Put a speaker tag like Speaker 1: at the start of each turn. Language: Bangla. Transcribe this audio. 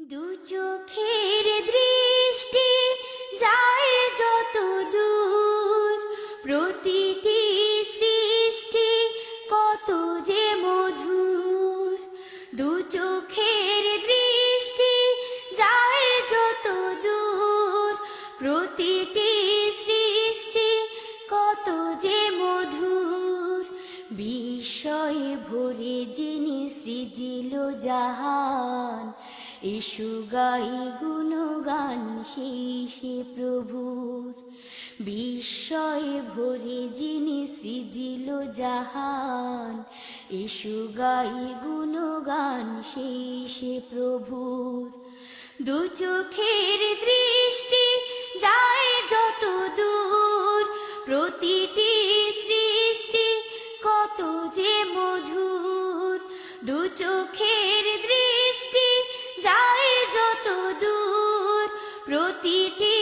Speaker 1: দু চোখের দৃষ্টি যায় যত দূর, প্রতিটি সৃষ্টি কত যে মধুর। দু চোখের দৃষ্টি যায় যত দূর, প্রতিটি সৃষ্টি কত যে মধুর। বিস্ময়ে ভরে যিনি সৃজিল জাহান, এসো গাই গুণগান সেই প্রভুর। বিস্ময়ে ভরে যিনি সৃজিল জাহান, এসো গাই গুণগান সেই প্রভুর। দু চোখের দৃষ্টি যায় যত দূর, প্রতিটি সৃষ্টি কত যে মধুর। দু চোখের দৃষ্টি যায় যত দূর, প্রতিটি